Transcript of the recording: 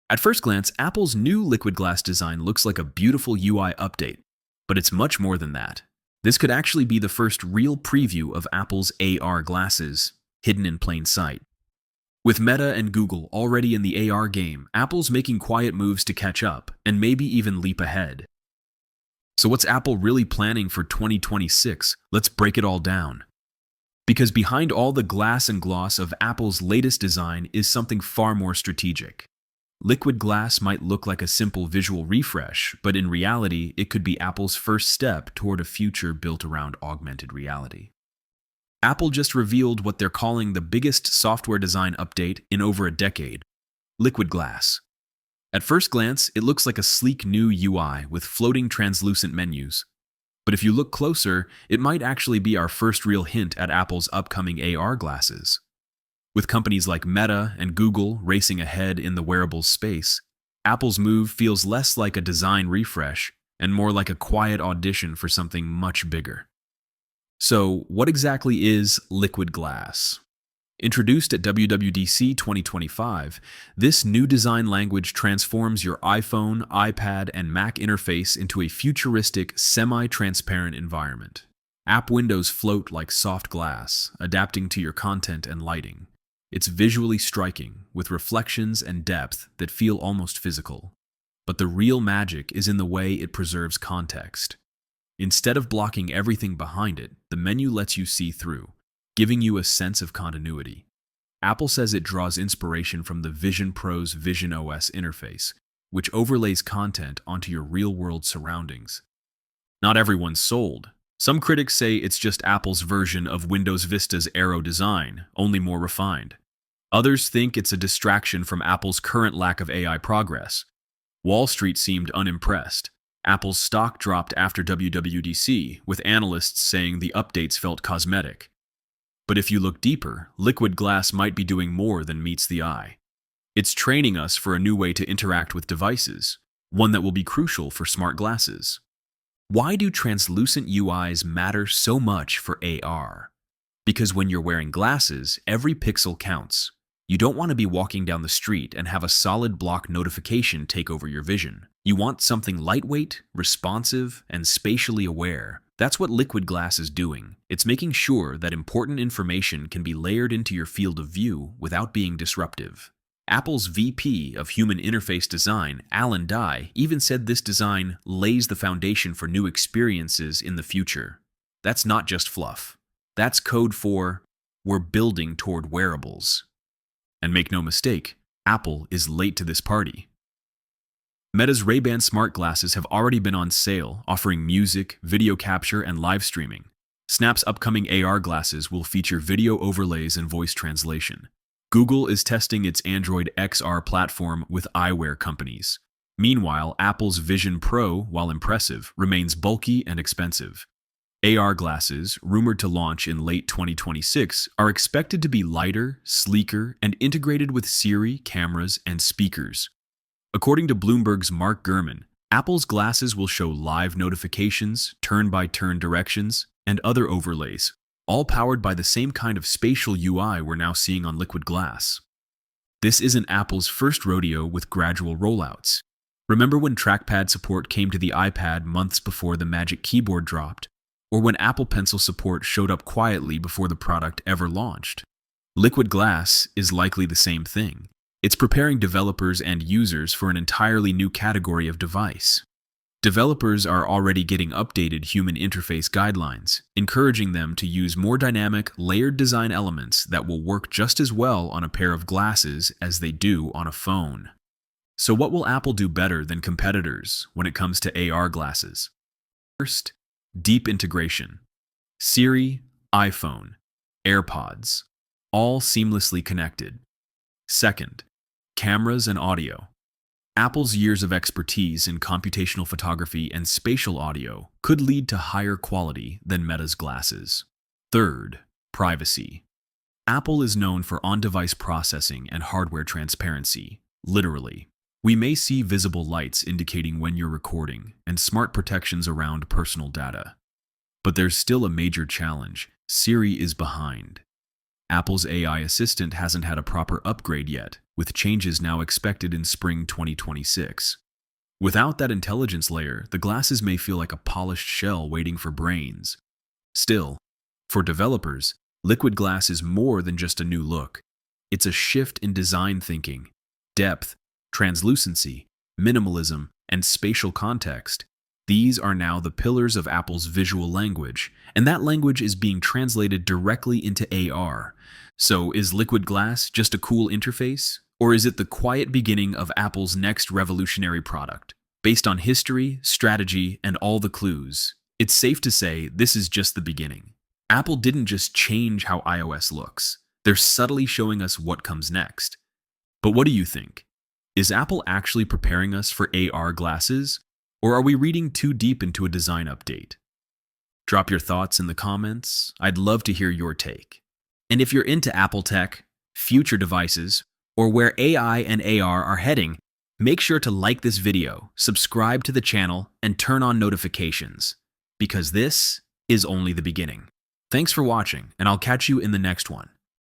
At first glance, Apple's new liquid glass design looks like a beautiful UI update, but it's much more than that. This could actually be the first real preview of Apple's AR glasses, hidden in plain sight. With Meta and Google already in the AR game, Apple's making quiet moves to catch up, and maybe even leap ahead. So what's Apple really planning for 2026? Let's break it all down. Because behind all the glass and gloss of Apple's latest design is something far more strategic. Liquid glass might look like a simple visual refresh, but in reality, it could be Apple's first step toward a future built around augmented reality. Apple just revealed what they're calling the biggest software design update in over a decade: liquid glass. At first glance, it looks like a sleek new UI with floating translucent menus. But if you look closer, it might actually be our first real hint at Apple's upcoming AR glasses. With companies like Meta and Google racing ahead in the wearables space, Apple's move feels less like a design refresh and more like a quiet audition for something much bigger. So, what exactly is liquid glass? Introduced at WWDC 2025, this new design language transforms your iPhone, iPad, and Mac interface into a futuristic, semi-transparent environment. App windows float like soft glass, adapting to your content and lighting. It's visually striking, with reflections and depth that feel almost physical. But the real magic is in the way it preserves context. Instead of blocking everything behind it, the menu lets you see through, giving you a sense of continuity. Apple says it draws inspiration from the Vision Pro's Vision OS interface, which overlays content onto your real-world surroundings. Not everyone's sold. Some critics say it's just Apple's version of Windows Vista's Aero design, only more refined. Others think it's a distraction from Apple's current lack of AI progress. Wall Street seemed unimpressed. Apple's stock dropped after WWDC, with analysts saying the updates felt cosmetic. But if you look deeper, liquid glass might be doing more than meets the eye. It's training us for a new way to interact with devices, one that will be crucial for smart glasses. Why do translucent UIs matter so much for AR? Because when you're wearing glasses, every pixel counts. You don't want to be walking down the street and have a solid block notification take over your vision. You want something lightweight, responsive, and spatially aware. That's what liquid glass is doing. It's making sure that important information can be layered into your field of view without being disruptive. Apple's VP of Human Interface Design, Alan Dye, even said this design lays the foundation for new experiences in the future. That's not just fluff. That's code for, we're building toward wearables. And make no mistake, Apple is late to this party. Meta's Ray-Ban smart glasses have already been on sale, offering music, video capture, and live streaming. Snap's upcoming AR glasses will feature video overlays and voice translation. Google is testing its Android XR platform with eyewear companies. Meanwhile, Apple's Vision Pro, while impressive, remains bulky and expensive. AR glasses, rumored to launch in late 2026, are expected to be lighter, sleeker, and integrated with Siri, cameras, and speakers. According to Bloomberg's Mark Gurman, Apple's glasses will show live notifications, turn-by-turn directions, and other overlays, all powered by the same kind of spatial UI we're now seeing on liquid glass. This isn't Apple's first rodeo with gradual rollouts. Remember when trackpad support came to the iPad months before the Magic Keyboard dropped? Or when Apple Pencil support showed up quietly before the product ever launched? Liquid glass is likely the same thing. It's preparing developers and users for an entirely new category of device. Developers are already getting updated human interface guidelines, encouraging them to use more dynamic, layered design elements that will work just as well on a pair of glasses as they do on a phone. So what will Apple do better than competitors when it comes to AR glasses? First, deep integration. Siri, iPhone, AirPods, all seamlessly connected. Second, cameras and audio. Apple's years of expertise in computational photography and spatial audio could lead to higher quality than Meta's glasses. Third, privacy. Apple is known for on-device processing and hardware transparency, literally. We may see visible lights indicating when you're recording and smart protections around personal data. But there's still a major challenge. Siri is behind. Apple's AI assistant hasn't had a proper upgrade yet, with changes now expected in spring 2026. Without that intelligence layer, the glasses may feel like a polished shell waiting for brains. Still, for developers, liquid glass is more than just a new look. It's a shift in design thinking, depth, translucency, minimalism, and spatial context. These are now the pillars of Apple's visual language, and that language is being translated directly into AR. So is liquid glass just a cool interface? Or is it the quiet beginning of Apple's next revolutionary product? Based on history, strategy, and all the clues, it's safe to say this is just the beginning. Apple didn't just change how iOS looks. They're subtly showing us what comes next. But what do you think? Is Apple actually preparing us for AR glasses? Or are we reading too deep into a design update? Drop your thoughts in the comments. I'd love to hear your take. And if you're into Apple tech, future devices, or where AI and AR are heading, make sure to like this video, subscribe to the channel, and turn on notifications, because this is only the beginning. Thanks for watching, and I'll catch you in the next one.